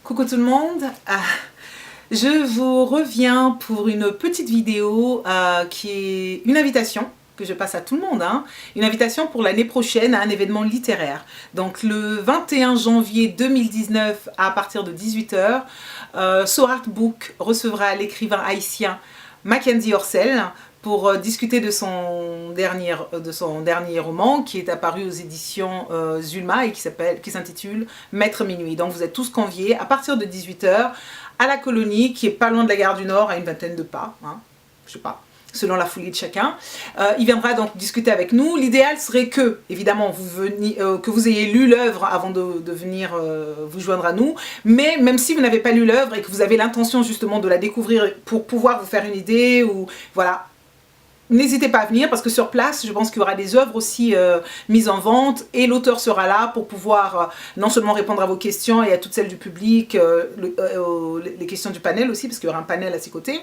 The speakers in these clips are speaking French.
Coucou tout le monde, je vous reviens pour une petite vidéo qui est une invitation que je passe à tout le monde, une invitation pour l'année prochaine à un événement littéraire. Donc le 21 janvier 2019 à partir de 18 h, So Art Book recevra l'écrivain haïtien Mackenzie Orsel pour discuter de son dernier roman qui est apparu aux éditions Zulma et qui s'intitule Maître Minuit. Donc vous êtes tous conviés à partir de 18 h à la colonie qui est pas loin de la gare du Nord, à une vingtaine de pas, je sais pas, selon la foulée de chacun. Il viendra donc discuter avec nous. L'idéal serait que, évidemment, que vous ayez lu l'œuvre avant de venir vous joindre à nous, mais même si vous n'avez pas lu l'œuvre et que vous avez l'intention justement de la découvrir pour pouvoir vous faire une idée, ou voilà, n'hésitez pas à venir parce que sur place, je pense qu'il y aura des œuvres aussi mises en vente et l'auteur sera là pour pouvoir non seulement répondre à vos questions et à toutes celles du public, les questions du panel aussi, parce qu'il y aura un panel à ses côtés.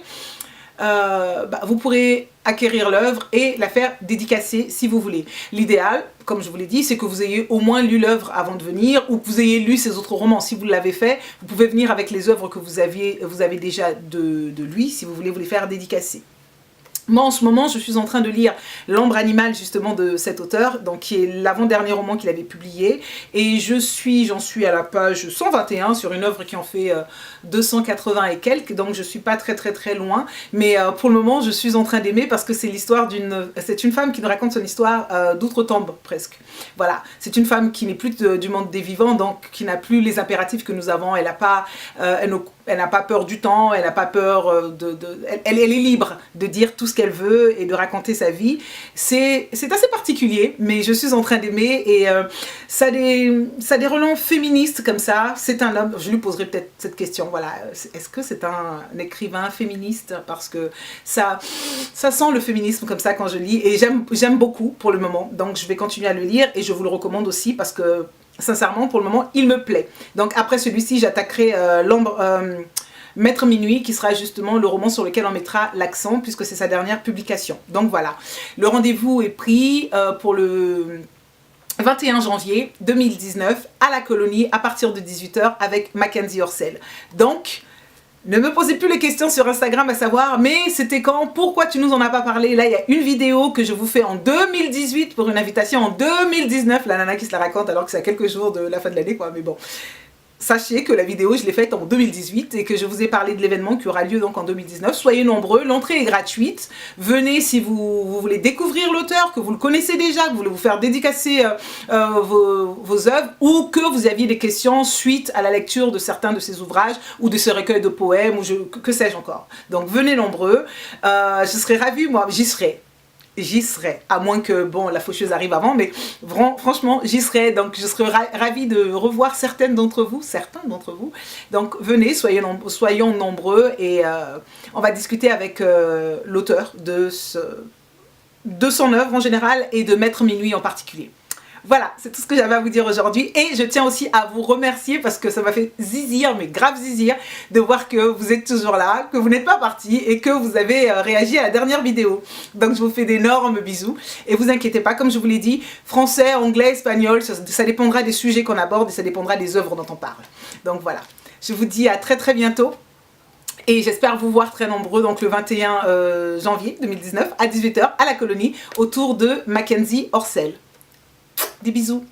Vous pourrez acquérir l'œuvre et la faire dédicacer si vous voulez. L'idéal, comme je vous l'ai dit, c'est que vous ayez au moins lu l'œuvre avant de venir ou que vous ayez lu ses autres romans. Si vous l'avez fait, vous pouvez venir avec les œuvres que vous avez déjà de lui si vous voulez vous les faire dédicacer. Moi, en ce moment, je suis en train de lire L'Ambre animale, justement, de cet auteur, donc qui est l'avant-dernier roman qu'il avait publié. Et j'en suis à la page 121 sur une œuvre qui en fait 280 et quelques, donc je suis pas très loin. Mais pour le moment, je suis en train d'aimer parce que c'est l'histoire c'est une femme qui nous raconte son histoire d'outre-tombe, presque. Voilà, c'est une femme qui n'est plus du monde des vivants, donc qui n'a plus les impératifs que nous avons. Elle n'a pas peur du temps, elle n'a pas peur elle est libre de dire tout ce qu'elle veut et de raconter sa vie. C'est assez particulier, mais je suis en train d'aimer et ça a des relents féministes comme ça. C'est un homme, je lui poserai peut-être cette question, voilà, est-ce que c'est un écrivain féministe? Parce que ça sent le féminisme comme ça quand je lis et j'aime beaucoup pour le moment, donc je vais continuer à le lire et je vous le recommande aussi parce que sincèrement, pour le moment, il me plaît. Donc après celui-ci, j'attaquerai Maître Minuit, qui sera justement le roman sur lequel on mettra l'accent, puisque c'est sa dernière publication. Donc voilà, le rendez-vous est pris pour le 21 janvier 2019 à la colonie, à partir de 18 h, avec Mackenzie Orsel. Donc, ne me posez plus les questions sur Instagram à savoir, mais c'était quand? Pourquoi tu nous en as pas parlé? Là, il y a une vidéo que je vous fais en 2018 pour une invitation en 2019. La nana qui se la raconte alors que c'est à quelques jours de la fin de l'année, quoi. Mais bon, sachez que la vidéo, je l'ai faite en 2018 et que je vous ai parlé de l'événement qui aura lieu donc en 2019. Soyez nombreux, l'entrée est gratuite. Venez si vous voulez découvrir l'auteur, que vous le connaissez déjà, que vous voulez vous faire dédicacer vos œuvres ou que vous aviez des questions suite à la lecture de certains de ses ouvrages ou de ce recueil de poèmes ou que sais-je encore. Donc venez nombreux. Je serai ravie, moi, j'y serai, à moins que bon la faucheuse arrive avant, mais franchement j'y serai, donc je serai ravie de revoir certains d'entre vous, donc venez, soyons nombreux et on va discuter avec l'auteur de son œuvre en général et de Maître Minuit en particulier. Voilà, c'est tout ce que j'avais à vous dire aujourd'hui et je tiens aussi à vous remercier parce que ça m'a fait zizir, mais grave zizir, de voir que vous êtes toujours là, que vous n'êtes pas partis et que vous avez réagi à la dernière vidéo. Donc je vous fais d'énormes bisous et vous inquiétez pas, comme je vous l'ai dit, français, anglais, espagnol, ça dépendra des sujets qu'on aborde et ça dépendra des œuvres dont on parle. Donc voilà, je vous dis à très bientôt. Et j'espère vous voir très nombreux donc le 21 janvier 2019 à 18 h à la colonie autour de Mackenzie Orsel. Des bisous.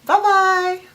Bye bye.